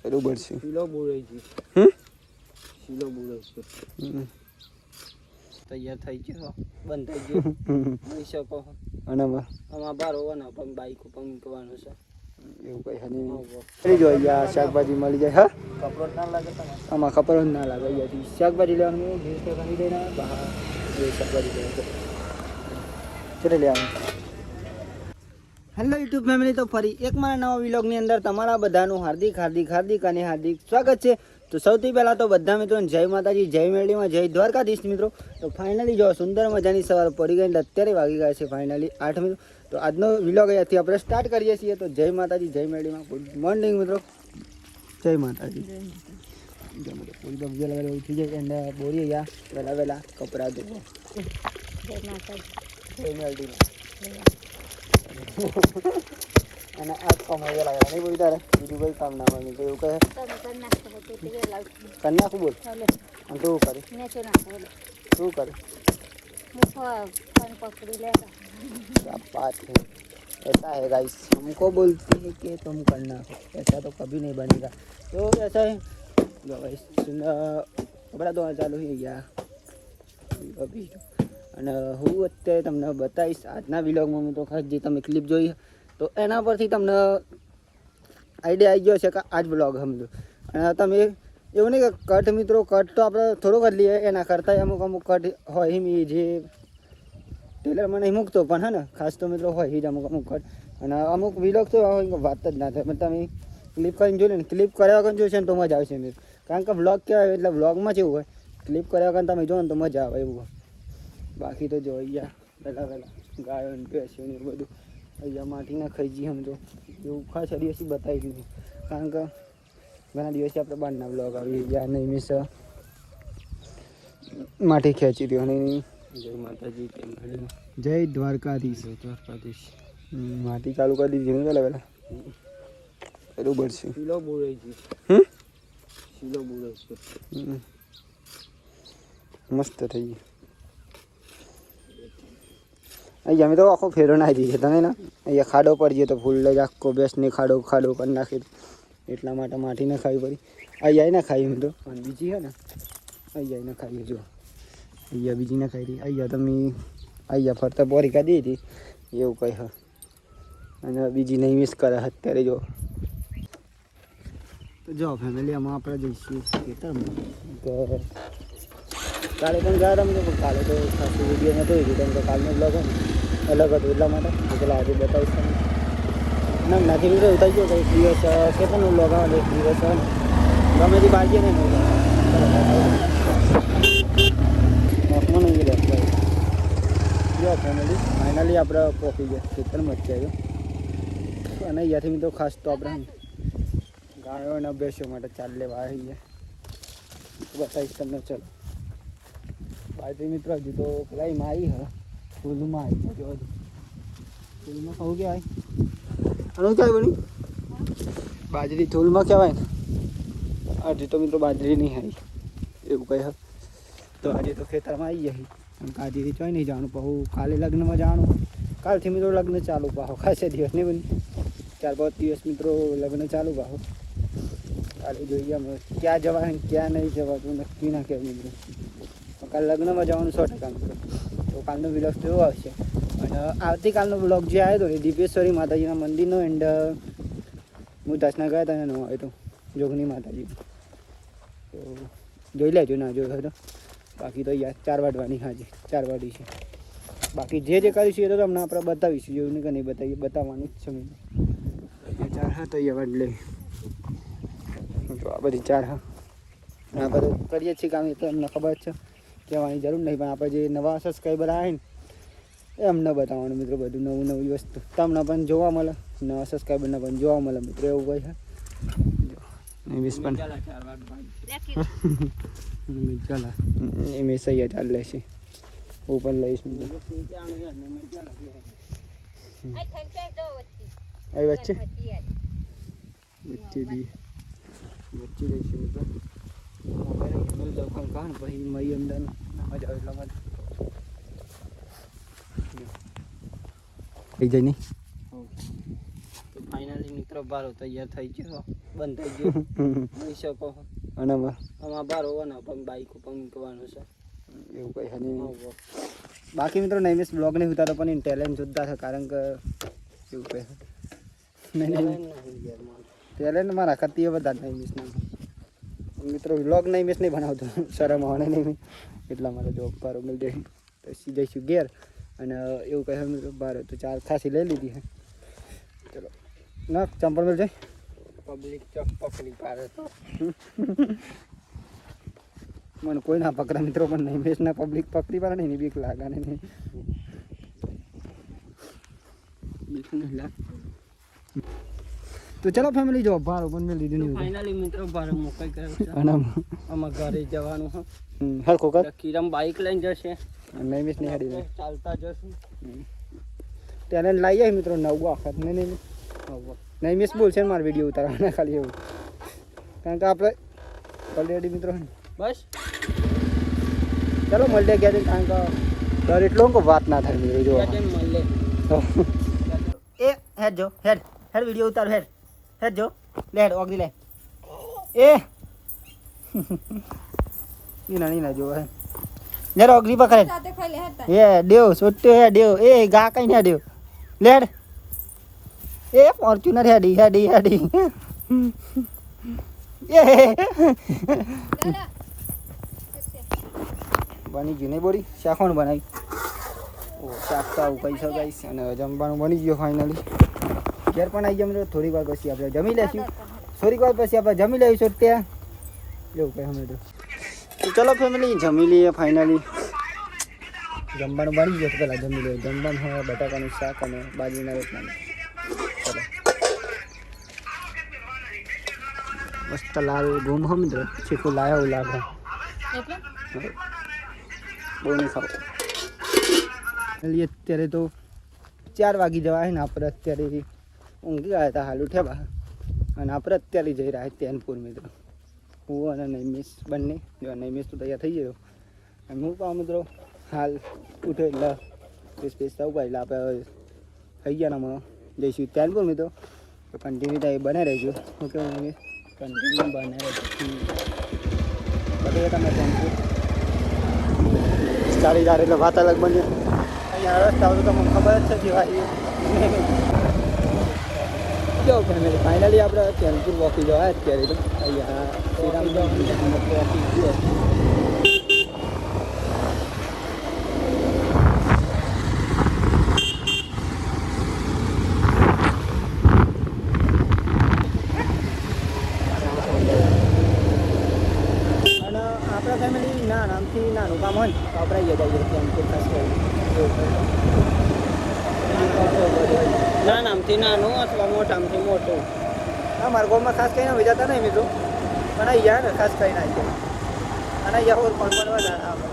બરોબર છે. શીલો બોલે છે. શીલો બોલે છે. તૈયાર થઈ ગયો, બંધ થઈ ગયો. જોઈ શકો. અને આમાં બાર હોવાના પણ બાઈક ઉપર મૂકવાનું છે. એવું કઈ હની કરી જો અહીંયા શાકભાજી મળી જાય. હા, કપડો ના લાગે તમે? આમાં ખબર જ ના લાગે. અહીંયાથી શાકભાજી લેવાનું ગેસ તો ખરી દઈને બહાર શાકભાજી લેવાનું ચલે લેવાનું. હેલો યુટ્યુબ ફેમિલી, તો ફરી એક મારા નવા વ્લોગની અંદર તમારા બધાનું હાર્દિક સ્વાગત છે. તો સૌથી પહેલાં તો બધા મિત્રોને જય માતાજી, જય મેરડીમાં, જય દ્વારકાધીશ મિત્રો. તો ફાઇનલી જો સુંદર મજાની સવાર પડી ગઈ, અત્યારે વાગી ગયા છે ફાઇનલી 8 મિત્રો. તો આજનો વ્લોગ અહીંયાથી આપણે સ્ટાર્ટ કરીએ છીએ. તો જય માતાજી, જય મેરડીમાં, ગુડ મોર્નિંગ મિત્રો. જય માતાજી. પૂરી બગીચા લગાવી ઉઠી જાય અને બોરી ગયા વહેલા કપડાં ધોવો. જય માતાજી, જય મેરડીમાં. અને આ કમાઈ લાગે નહીં બોલ તારે બીજું કોઈ કામ ના હોય એવું કહે કર નાખું બોલ. અને તું કરે શું કરે बात है ऐसा है गाइस, हमको बोलती है कि तुम करना हो, ऐसा तो कभी नहीं बनेगा. तो ऐसा है जो गाइस कपड़ा धोવા ચાલુ થઈ ગયા અભી. અને હું અત્યારે તમને બતાવીશ આજના વિલોગમાં મિત્રો ખાસ જે તમે ક્લિપ જોઈ તો એના પરથી તમને આઈડિયા આવી ગયો છે કે આજ બ્લોગ સમજો. અને તમે એવું નહીં કે કટ મિત્રો કટ તો આપણે થોડો કરી લઈએ, એના કરતાં અમુક કટ હોય એમ જે ટેલરમાં નહીં મૂકતો પણ હે ને ખાસ તો મિત્રો હોય જ અમુક કટ. અને અમુક વિલોગ તો હોય કે વાત જ ના થાય, પણ તમે ક્લિપ કરીને જોઈ લે ને, ક્લિપ કર્યા વગર જોશે ને તો મજા આવશે મિત્રો. કારણ કે વ્લોગ કહેવાય એટલે વ્લોગમાં જેવું હોય, ક્લિપ કર્યા વગર તમે જો ને તો મજા આવે એવું હોય. બાકી તો જો અહીંયા પહેલાં ગાયો ને ભેંસ્યો ને બધું અહીંયા માટીના ખાઈ જઈએ સમજો એવું ખાસ દિવસથી બતાવી નહીં. કારણ કે ઘણા દિવસથી આપણે બહારના બ્લોગ આવી ગયા નહીં મિસ માટી ખેંચી દો. અને જય માતાજી, જય દ્વારકાધીશ. માટી ચાલુ કરી દીધી ને પહેલાં બરોબર છે. શીલો બોલે છે. શીલો બોલે છે. મસ્ત થઈ ગયું. અહીંયા અમે તો આખો ફેરો નાખી દઈએ તમે ને. અહીંયા ખાડો પડી તો ફૂલ લઈ આખો બેસને ખાડો કરી નાખી, એટલા માટે માટી ના ખાવી પડી. અહીંયા ના ખાઈ એમ તો અને બીજી છે ને અહીંયા ના ખાઈએ. જો અહીંયા બીજી ના ખાઈ રહી, અહીંયા તમે અહીંયા ફરતા બોરી કાઢી હતી એવું કંઈ હા. અને બીજી નહીં મિસ કરે અત્યારે જો. તો જો ફેમિલી આમાં આપણે જઈશું ખેતરમાં. તો કાલે પણ ગયા રમજો, પણ કાલે તો ખાસ વિડીયો નહોતો લીધો કેમ કે કાલનો બ્લોગ અલગ હતો એટલા માટે. પેલા આજે બતાવીશ તમને. ના નથી લીધો એવું થઈ ગયો કે એક દિવસ ખેતરનો બ્લોગ આવે, એક દિવસ ગમે તે બાજીએ નહીં જો ફેમિલી ફાઇનલી આપણે પહોંચી ગયા ખેતરમાં જ આવ્યો. અને અહીંયાથી મિત્રો ખાસ તો આપણે ગાયો અને ભેંસો માટે ચાલ લેવા આવી ગયા. બતાવીશ તમને. ચલો બાજરી મિત્રો હજુ તો પેલા એમાં આવી હા ફૂલમાં આવી જો હજુ ફૂલમાં કહું કહેવાય આનું કહેવાય બની બાજરી થૂલમાં કહેવાય ને. હજુ તો મિત્રો બાજરી નહીં આવી એવું કહે. તો આજે તો ખેતરમાં આવી જાય આજે ચોઈ નહીં જવાનું. પાછું કાલે લગ્નમાં જવાનું. કાલથી મિત્રો લગ્ન ચાલુ પાછો ખાસે દિવસ નહીં બની 4-5 દિવસ મિત્રો લગ્ન ચાલુ પાછું. કાલે જોઈએ અમે ક્યાં જવાય ક્યાં નહીં જવાતું નક્કી ના કહેવાય મિત્રો. કાલે લગ્નમાં જવાનું 100% મિત્રો. તો કાલનો વ્લોગ તો એવો આવશે. અને આવતીકાલનો વ્લોગ જે આવ્યો હતો એ દીપેશ્વરી માતાજીના મંદિરનો એન્ડ હું દર્શના ગયા હતા એનો આવ્યો હતો જોગણી માતાજી. તો જોઈ લેજો ના જોયો તો. બાકી તો યાર 4 વાગવાની હાજી 4 વાગી છે. બાકી જે કરીશું એ તો તમને આપણે બતાવીશું, એવું નહીં કે નહીં બતાવીએ, બતાવવાનું જ છે મિત્રો. 4 હા તો એ વાડ લે જો આ બધી 4 હા આપણે તો કરીએ છીએ કામ. એ તો અમને ખબર છે, કહેવાની જરૂર નહીં. પણ આપણે જે નવા સબસ્ક્રાઈબર આવે ને એમને બતાવવાનું મિત્રો બધું નવી વસ્તુ તમને પણ જોવા મળે, નવા સબસ્ક્રાઈબરને પણ જોવા મળે મિત્રો એવું કંઈ છે. ચાલો એમ સહી ચાલે છે. હું પણ લઈશ મિત્રો. આવી વચ્ચે રહીશું મિત્રો. પછી મય અંદર મજા આવે એટલા માટે થઈ જાય નહીં. તો ફાઇનલી મિત્રો બારો તૈયાર થઈ ગયો. બંધ થઈ ગયું જોઈ શકો અને આમાં બાર હોવાના પણ બાઈક ઉપર મૂકવાનું છે એવું કંઈ છે નહીં. બાકી મિત્રો નૈમિષ બ્લોગ નહીં ઉતારતો પણ ટેલેન્ટ જોતા છે કારણ કે એવું કહે ટેલેન્ટ મારા ખાતી બધા નૈમિષના મિત્રો બ્લોગ નૈમિષ નહીં બનાવતો શરમ આવડે નહીં એટલા મારે જોબ પર મળી જાય તો જઈશું ઘેર અને એવું કહે મિત્રો બહાર તો 4 ખાસી લઈ લીધી છે. ચલો ના ચંપલ મળી જાય પબ્લિક પકડી પાડે તો મને કોઈ ના પકડા મિત્રો પણ નૈમિષના પબ્લિક પકડી પાડે નહીં બીક લાગે નહીં બીક નહીં લાગે. તો ચલો ફેમિલી જો ભાડું પણ મેં લીધું નહીં ફાઇનલી મિત્રો ભાડું મોકઈ ગયું છે અને આમાં ઘરે જવાનું છે હરખો કર કિરમ બાઈક લઈને જશે નૈમિષ નહીં હાડી ચાલતા જશું ટેલેન્ટ લાવી જાય મિત્રો નવું આખત નહીં નૈમિષ બોલશે ને મારા વિડીયો ઉતારવાના ખાલી એવું કારણ કે આપણે ઓલરેડી મિત્રો બસ ચલો મળીએ ગયા કારણ કે ડર એટલો કે વાત ના થાય મિત્રો જો મળે એ હેડ જો હેડ હેડ વિડીયો ઉતાર હેડ હેડ જો લે હેડ ઓગી લે એ ની ના જો હે જરા ઓગરી પકડ એ દેવ સોટે હે દેવ એ ગા કઈ ના દેવ લેડ એ ફોર્ચ્યુનર હેડી હેડી હેડી એ બની ગયું નહીં બોરી શાખોણ બનાવી ઓ શાક તો આવું કહી શકાય અને જમવાનું બની ગયું ફાઇનલી ઘેર પણ આવી ગયા થોડીક વાર પછી આપણે જમી લઈશું થોડીક વાર પછી આપણે જમી લઈશું ત્યાં એવું કંઈ અમે તો ચલો ફેમિલી જમી લઈએ ફાઇનલી જમવાનું બની ગયું પહેલાં જમી લઈએ જમવાનું હોય બટાકાનું શાક અને બાજરીના રોટલાનું ચલો મસ્ત લાલ ઘૂમ હો મિત્રો ચીકુ લાયા એવું લાગે બહુ નહીં ખાવ અત્યારે તો 4 વાગી જવાય ને આપણે અત્યારે ઊંઘી ગયા હતા હાલ ઉઠ્યા બહાર અને આપણે અત્યારે જઈ રહ્યા તેનપુર મિત્રો હું અને નૈમિષ બંને જો નૈમિષ તો તૈયાર થઈ ગયો અને હું પણ મિત્રો હાલ ઉઠે એટલે સ્પેસ થવું એટલે આપણે થઈ ગયા ને જઈશું તેનપુર મિત્રો તો કન્ટિન્યુ ત્યાં બને રહેજો ઓકે નૈમિષ કન્ટિન્યુ બને રહેજો બધે તમે તેનપુર ચાલી જાય એટલે વાત અલગ બન્યો અહીંયા રસ્તા તો તમને ખબર જ છે જીવાય જો ફેમિલી ફાઇનલી આપણે તેનપુર વોકી જવા અત્યારે તો અહીંયા શ્રીરામ વોકી ગયો અને આપણા ફેમિલી નામથી નાનું કામ હોય ને તો આપણે અહીંયા જઈએ તેનપુર ખાસ નાનામથી નાનું અથવા મોટામથી મોટું મારા ગામમાં ખાસ કહીને વેચાતા નહીં મિત્રો પણ અહીંયા ને ખાસ કહીને આવી જાય અને અહીંયા ઓર પણ વધારે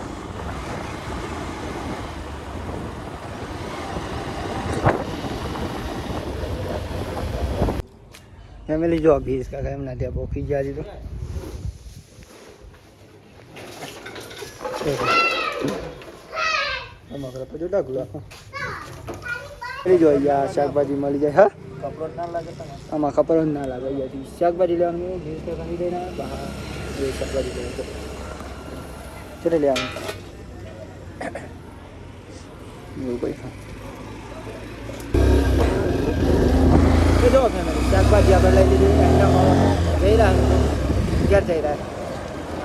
ફેમિલી જો ભીસ કાકા એમના ત્યાં પોખી ગયા હતી તો મગર તો જો ડાગલું આખો જો અહીંયા શાકભાજી મળી જાય હા કપડો ના લાગે આમાં ખબર જ ના લાગે અહીંયાથી શાકભાજી લેવાનું ભીસ કાકા દઈને બહાર એ શાકભાજી લેવું ચલે લેવાનું એવું કંઈ હા જો ફેમિલી શાકભાજી આપણે લઈ લીધી જઈ રહ્યા ઘેર જઈ રહ્યા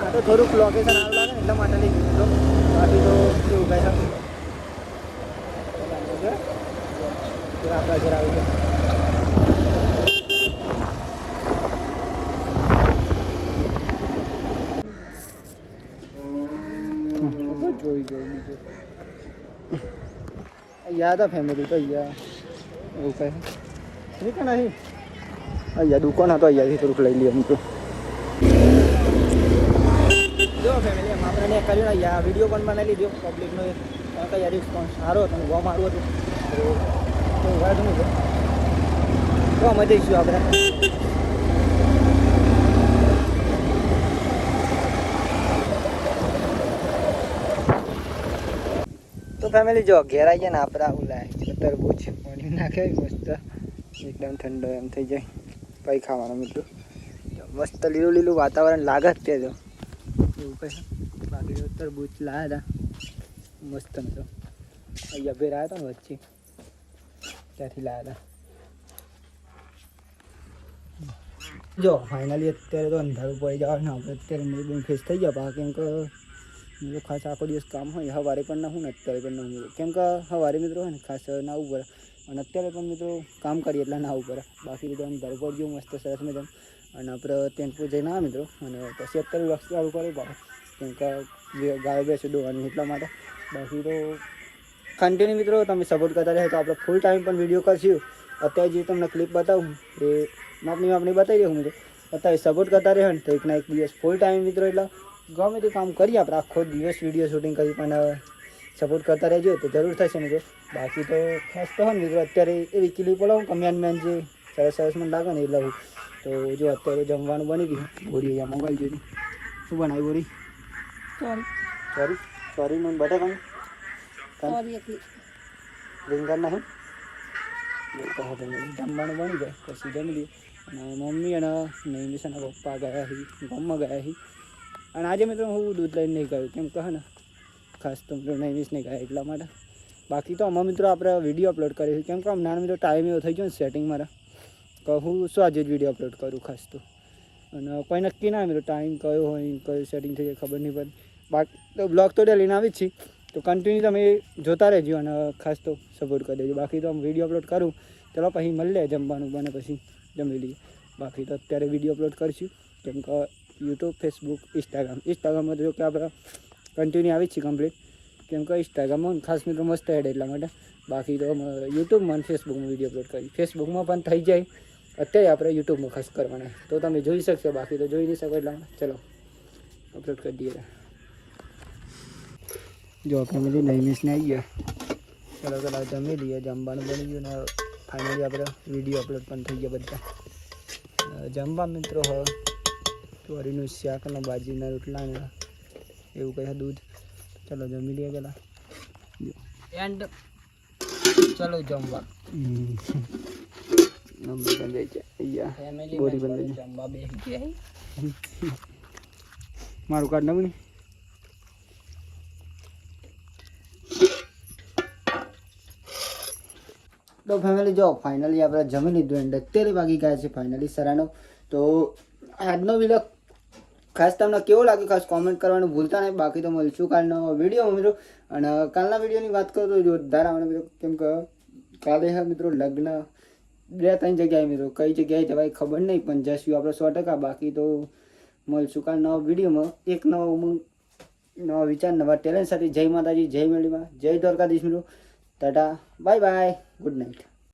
આ તો થોડુંક લોકેશન આવું લાગે ને એટલા માટે લઈ ગયું બાકી તો કેવું કહે આપણા ઘર આવી ગયા જોઈ બીજું યાદ આ ફેમિલી તો અહીંયા એવું કહે ઠીક નહીં અહીંયા દુકાન હતો અહીંયાથી થોડુંક લઈ લઈએ મિત્રો જો ફેમિલી એમ આપણે ને કર્યું અહીંયા વિડીયો પણ બનાવી લીધો પબ્લિકનો કયા રિસ્પોન્સ સારો હતો બહુ સારું હતું તો વાત નહીં તો અમે જઈશું આપણે તો ફેમિલી જો ઘેર આવી જાય ને આપણે આવું લાગે તરબૂચ પાણી નાખે મસ્ત એકદમ ઠંડો એમ થઈ જાય પછી ખાવાનો મિત્રો મસ્ત લીલું લીલું વાતાવરણ લાગે જ તે તો એવું કહે. બાકી તો તરબૂચ લાયા હતા મસ્ત મિત્રો. અહીંયા ભેર આવ્યા હતા ને વચ્ચે ત્યાંથી લાયા હતા. જો ફાઇનલી અત્યારે તો અંધારું પડી જવાનું આપણે અત્યારે મેં ફેસ થઈ ગયા બા કેમ કે મિત્રો ખાસ આખો દિવસ કામ હોય સવારે પણ ના હું ને અત્યારે પણ ના હું કેમ કે સવારે મિત્રો હોય ને ખાસ ના ઉપર અને અત્યારે પણ મિત્રો કામ કરીએ એટલે ના ઉપર બાકી બધું અંધારું પડી ગયું મસ્ત સરસ મજાનું અને આપણે ટેમ્પો જઈને આવ્યા મિત્રો અને પછી અત્યારે લક્ષ ચાલુ કરવું પડે કેમ કે ગાય બેસે દોવાની એટલા માટે બાકી તો કન્ટિન્યુ મિત્રો તમે સપોર્ટ કરતા રહે તો આપણે ફૂલ ટાઈમ પણ વિડીયો કરશું. અત્યારે જે તમને ક્લિપ બતાવું એ માપની બતાવી દઉં મિત્રો અત્યારે સપોર્ટ કરતા રહે ને તો એકના એક દિવસ ફૂલ ટાઈમ મિત્રો એટલે ગમે તે કામ કરીએ આપણે આખો દિવસ વિડીયો શૂટિંગ કરી પણ સપોર્ટ કરતા રહેજો તો જરૂર થશે મિત્રો. બાકી તો ખાસ તો હોય ને મિત્રો અત્યારે એવી ક્લિપ લાવું કમેન્ટ જે સરસ સરસ મને લાગે ને એ લાવું તો જો અત્યારે જમવાનું બની ગયું. બોરી અહીંયા મોબાઈલ જોઈ શું બનાવ્યું બોરી સોરી સોરી મને બટાકાનું રીંગણ નહીં જમવાનું બની જાય પછી જમી લઈએ અને મમ્મી અને નહીં છે ને પપ્પા ગયા છે ગામમાં ગયા છે અને આજે મિત્રો હું દૂધ લઈને નહીં ગયો કેમ કહે ને ખાસ તો મિત્રો નહીં નહીં ગયા એટલા માટે. બાકી તો આમાં મિત્રો આપણે વિડીયો અપલોડ કરીએ કેમ કે નાના મિત્રો ટાઈમ એવો થઈ ગયો ને સેટિંગ મારા કે હું શું આજે જ વિડીયો અપલોડ કરું ખાસ તો અને કોઈ નક્કી ના મિત્રો ટાઈમ કયો હોય કયો સેટિંગ થઈ જાય ખબર નહીં પડે. બાકી તો બ્લોગ તો ડેલીને આવી જ છે તો કન્ટિન્યુ તમે જોતા રહેજો અને ખાસ તો સપોર્ટ કરી દેજો. બાકી તો વિડીયો અપલોડ કરું ચલો પછી મળી લે જમવાનું બને પછી જમી લઈએ. બાકી તો અત્યારે વિડીયો અપલોડ કરીશું કેમ કે યુટ્યુબ ફેસબુક ઇન્સ્ટાગ્રામમાં જો કે આપણે કન્ટિન્યુ આવી જ છીએ કમ્પ્લીટ કેમ કે ઇન્સ્ટાગ્રામમાં ખાસ મિત્રો મસ્ત એડ એટલા માટે. બાકી તો યુટ્યુબમાં અને ફેસબુકમાં વિડીયો અપલોડ કરી ફેસબુકમાં પણ થઈ જાય અત્યારે આપણે યુટ્યુબમાં ખાસ કરવાના તો તમે જોઈ શકશો બાકી તો જોઈ નહીં શકો એટલા ચલો અપલોડ કરી દઈએ. જો ફેમિલી નૈમિષને આવી ગયા ચલો ચલો જમી લઈએ જમવાનું બની ગયું ને ફાઇનલી આપણે વિડીયો અપલોડ પણ થઈ ગયા બધા. જમવા મિત્રો હ ચોરીનું શાક અને બાજરીના રોટલા ને એવું કહે દૂધ ચલો જમી લઈએ પેલા એન્ડ ચલો જમવા મારું કાર્ડ નવું તો ફેમિલી જો ફાઇનલી આપણે જમી લીધું એન્ડ અત્યારે વાગી ગયા છે ફાઇનલી સરાનો. તો આજનો વિડીયો ખાસ તમને કેવો લાગ્યો ખાસ કોમેન્ટ કરવાનું ભૂલતા નહીં. બાકી તો મળશું કાલનો વિડીયો મિત્રો અને કાલના વિડીયોની વાત કરું તો જોરદાર આવવાના મિત્રો કેમ કે કાલે હા મિત્રો લગ્ન 2-3 જગ્યાએ મિત્રો કઈ જગ્યાએ જવાય ખબર નહીં પણ જશું આપણે 100%. બાકી તો મળશું કાલ નવા વિડીયોમાં એક નવા વિચાર નવા ટેલેન્ટ સાથે. જય માતાજી જય મેળીમાં જય દ્વારકાધીશ મિત્રો Tata bye bye good night.